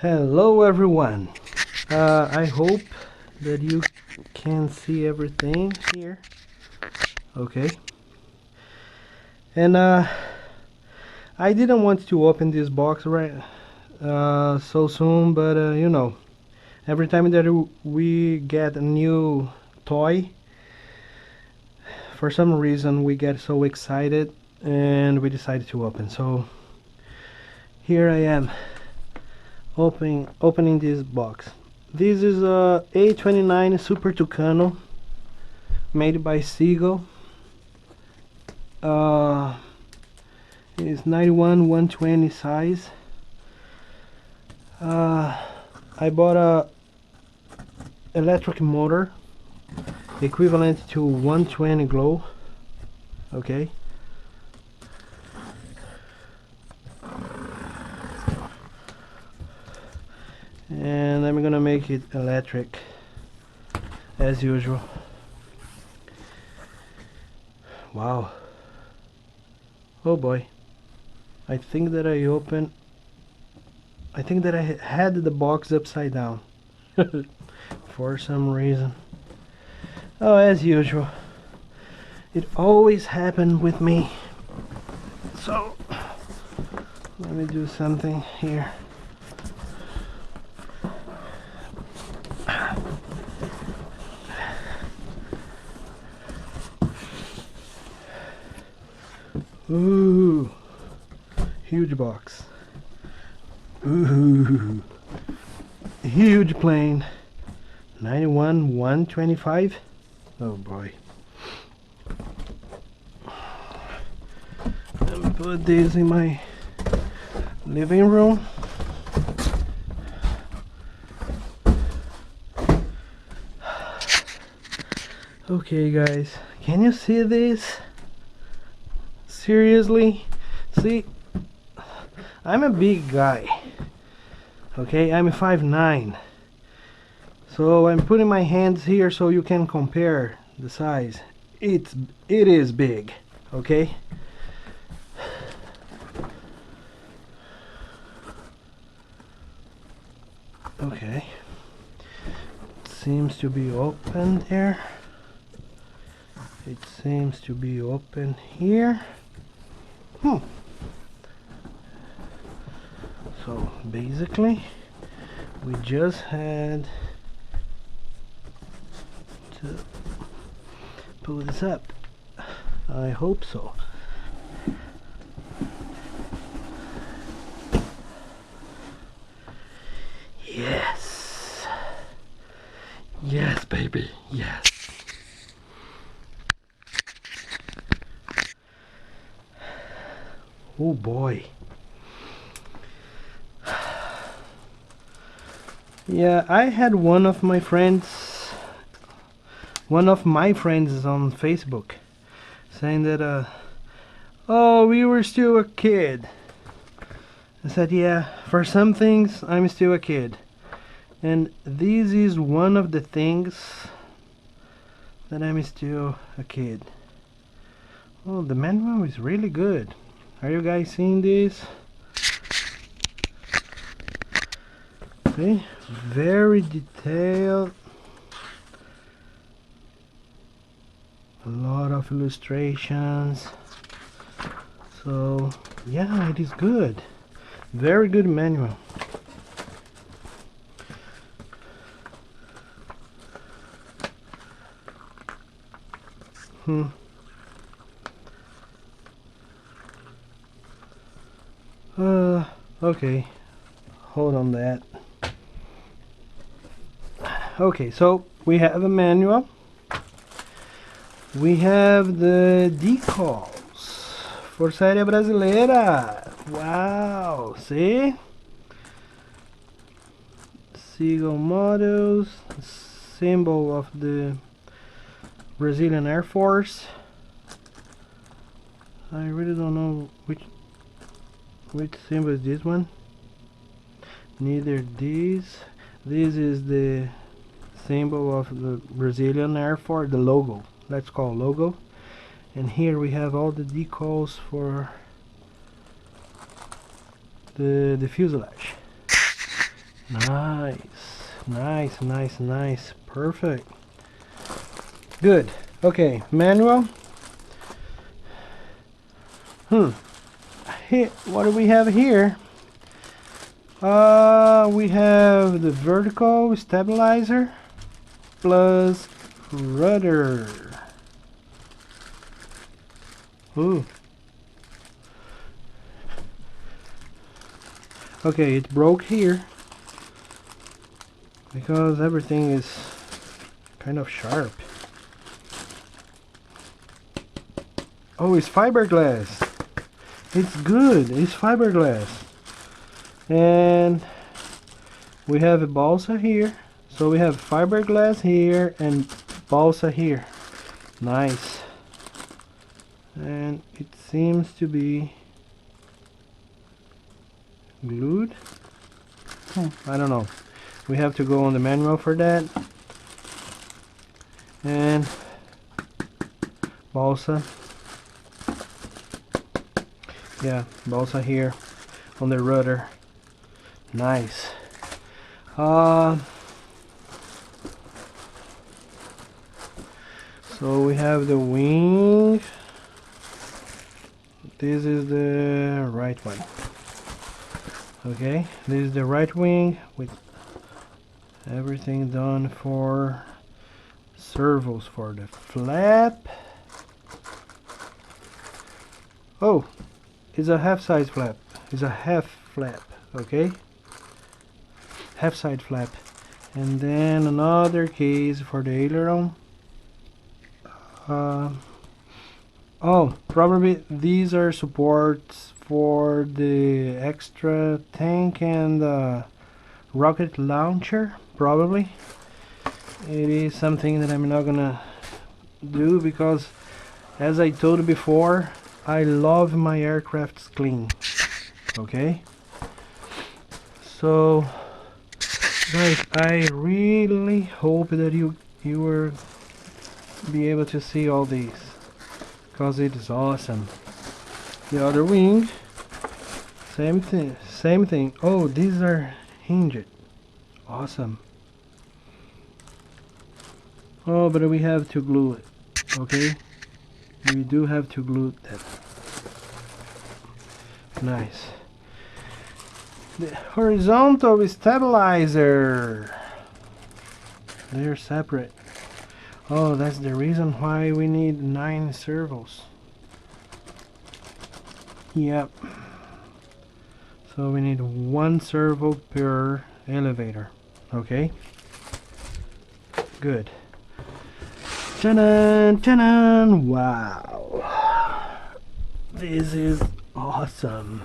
Hello everyone. I hope that you can see everything here. Okay. And I didn't want to open this box so soon, but every time that we get a new toy, for some reason we get so excited and we decided to open. So here I am opening this box. This is a A29 Super Tucano made by Seagull. It's 91/120 size. I bought a electric motor equivalent to 120 glow. Okay. And I'm gonna make it electric as usual. Wow. Oh boy. I think that I had the box upside down for some reason. Oh, as usual. It always happened with me. So let me do something here. Ooh, huge box. Ooh, huge plane. 91/125. Oh boy. Let me put this in my living room. Okay guys, can you see this? Seriously? See, I'm a big guy. Okay, I'm 5'9". So I'm putting my hands here so you can compare the size. It is big, okay? Okay. It seems to be open there. It seems to be open here. So basically we just had to pull this up. I hope so. Yes. Yes, baby. Yes. Oh boy. Yeah, I had one of my friends on Facebook saying that oh, we were still a kid. I said, yeah, for some things I'm still a kid, and this is one of the things that I'm still a kid. Oh, the manual is really good. Are you guys seeing this? Okay, very detailed. A lot of illustrations. So yeah, it is good. Very good manual. Okay, hold on that. Okay, so we have a manual. We have the decals for Série Brasileira. Wow, see? Seagull models, symbol of the Brazilian Air Force. I really don't know which symbol is this one. Neither these. This is the symbol of the Brazilian Air Force, the logo. Let's call logo. And here we have all the decals for the fuselage. Nice. Nice, nice, nice. Perfect. Good. Okay, manual. Here, what do we have here? We have the vertical stabilizer plus rudder. Ooh. Okay, it broke here because everything is kind of sharp. Oh, it's fiberglass. It's good. It's fiberglass. And we have a balsa here. So we have fiberglass here and balsa here. Nice. And it seems to be glued. I don't know. We have to go on the manual for that. And balsa. Yeah, balsa here on the rudder. Nice. So we have the wing. This is the right one. Okay, this is the right wing with everything done for servos for the flap. Oh, it's a half size flap. It's a half flap. Okay, half side flap. And then another case for the aileron. Oh, probably these are supports for the extra tank and rocket launcher. Probably it is something that I'm not gonna do because, as I told you before, I love my aircrafts clean. Okay, so guys, I really hope that you will be able to see all these because it is awesome. The other wing, same thing. Oh, these are hinged. Awesome. Oh, but we have to glue it. Okay, we do have to glue that. Nice. The horizontal stabilizer, they're separate. Oh, that's the reason why we need 9 servos. Yep. So we need 1 servo per elevator. Okay. Good. Ta-da! Ta-da! Wow. This is awesome.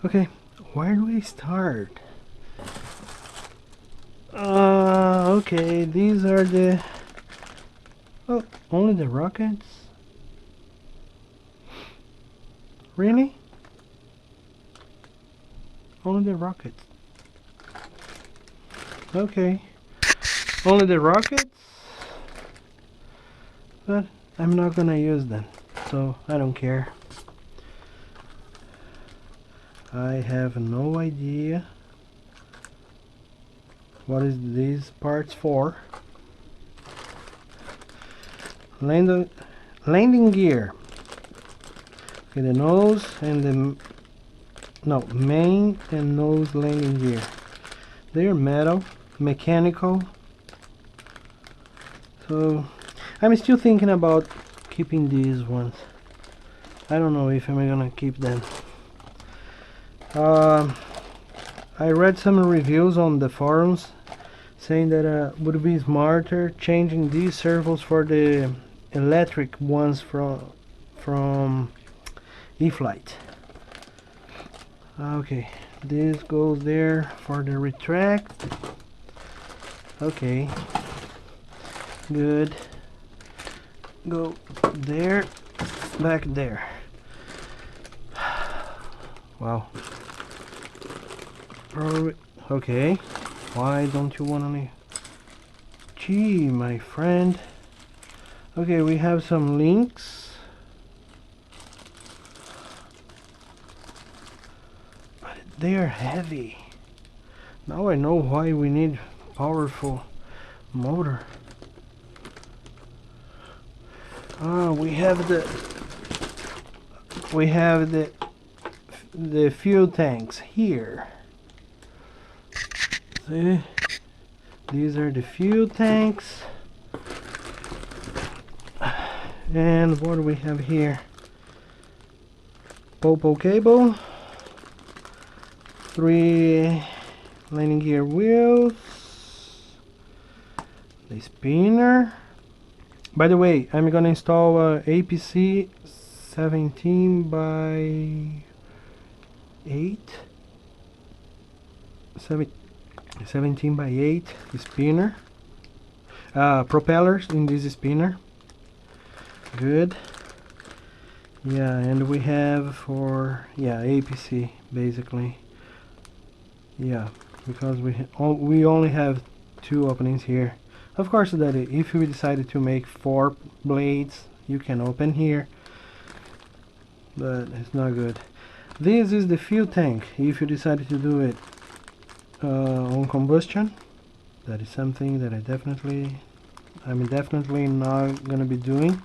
Okay, where do we start? Okay, these are the... Oh, only the rockets? Really? Only the rockets. Okay. Only the rockets? But I'm not gonna use them, so I don't care. I have no idea what is these parts for. Landing gear. Okay, the nose and the main and nose landing gear. They're metal, mechanical. So I'm still thinking about keeping these ones. I don't know if I'm gonna keep them. I read some reviews on the forums saying that would be smarter changing these servos for the electric ones from E-Flight. Okay, this goes there for the retract. Okay, good. Go there, back there. Wow. Okay, why don't you want any? Gee, my friend. Okay, we have some links. they are heavy. Now I know why we need powerful motor. We have the fuel tanks here. See, these are the fuel tanks. And what do we have here? Popo cable, 3 landing gear wheels, the spinner. By the way, I'm gonna install APC 17 by 8, 17 by 8 spinner, propellers in this spinner. Good. Yeah, and we have for APC basically. Yeah, because we only have 2 openings here. Of course, that if we decided to make 4 blades, you can open here, but it's not good. This is the fuel tank. If you decided to do it on combustion, that is something that I'm definitely not gonna be doing.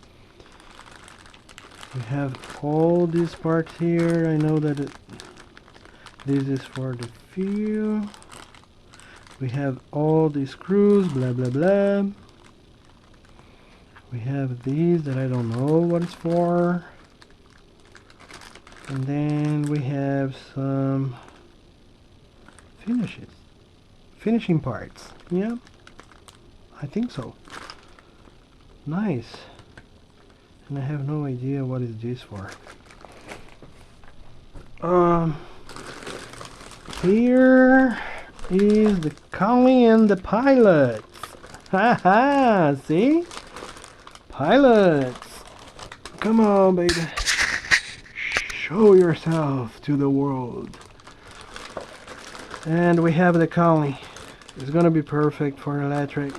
We have all these parts here. I know that this is for the fuel. We have all these screws, blah blah blah. We have these that I don't know what it's for. And then we have some finishing parts. Yeah, I think so. Nice. And I have no idea what is this for. Here is the collie and the pilots. Haha, see? Pilots. Come on, baby. Show yourself to the world. And we have the collie. It's gonna be perfect for electric.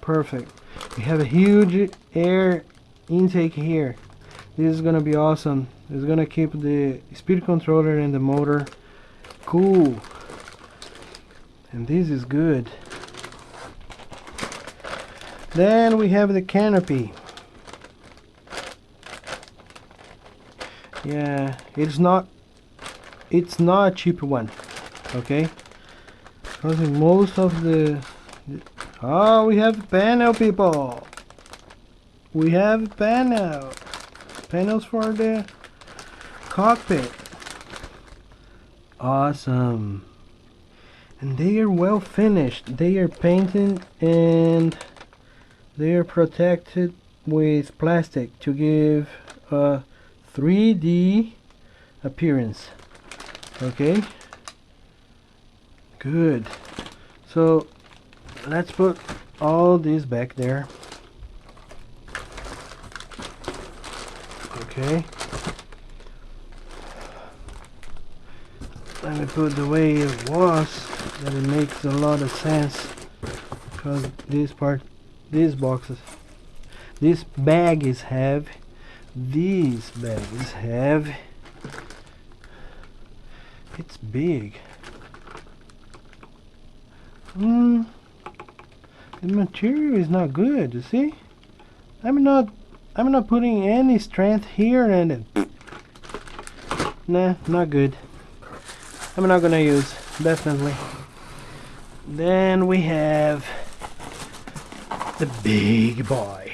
Perfect. We have a huge air intake here. This is gonna be awesome. It's gonna keep the speed controller and the motor cool. And this is good. Then we have the canopy. Yeah, it's not a cheap one, okay? Because in most of oh, we have panel, people. We have panels for the cockpit. Awesome. And they are well finished. They are painted and they are protected with plastic to give a 3D appearance. Okay, good. So let's put all this back there. Okay, let me put the way it was. That it makes a lot of sense, because this bag is heavy. This bag is heavy. It's big. The material is not good, you see? I'm not putting any strength here, and nah, not good. I'm not gonna use, definitely. Then we have the big boy.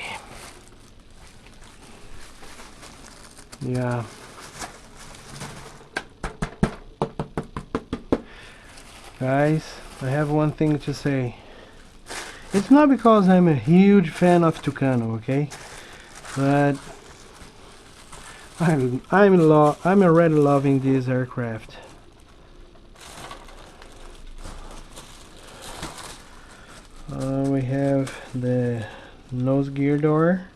Yeah. Guys, I have one thing to say. It's not because I'm a huge fan of Tucano, okay? But I'm already loving this aircraft. We have the nose gear door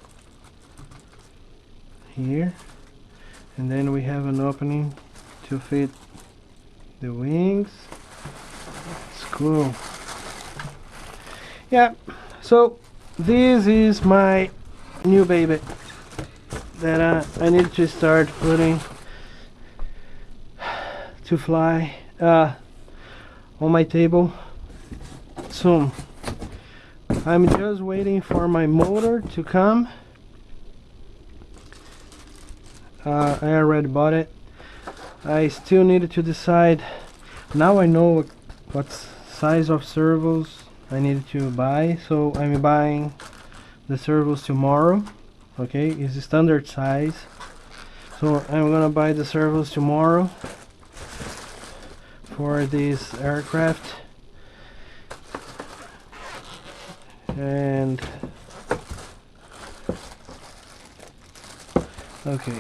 here, and then we have an opening to fit the wings. It's cool. Yeah, so this is my new baby that I need to start putting to fly on my table soon. I'm just waiting for my motor to come. I already bought it. I still needed to decide. Now I know what size of servos I needed to buy, so I'm buying the servos tomorrow. Okay, it's the standard size, so I'm gonna buy the servos tomorrow for this aircraft. And okay,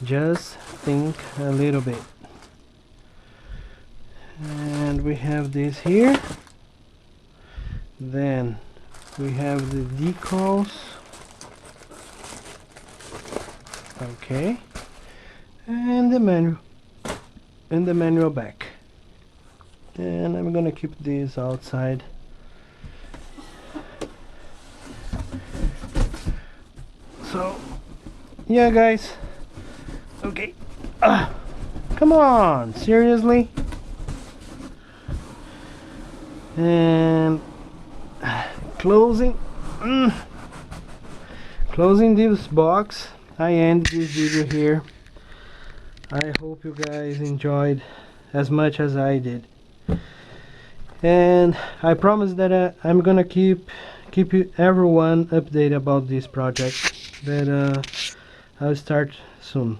just think a little bit. And we have this here. Then we have the decals. Okay, and the manual back. And I'm gonna keep these outside. So yeah, guys. Okay, come on, seriously. And closing this box, I end this video here. I hope you guys enjoyed as much as I did, and I promise that I'm gonna keep everyone updated about this project that I'll start soon.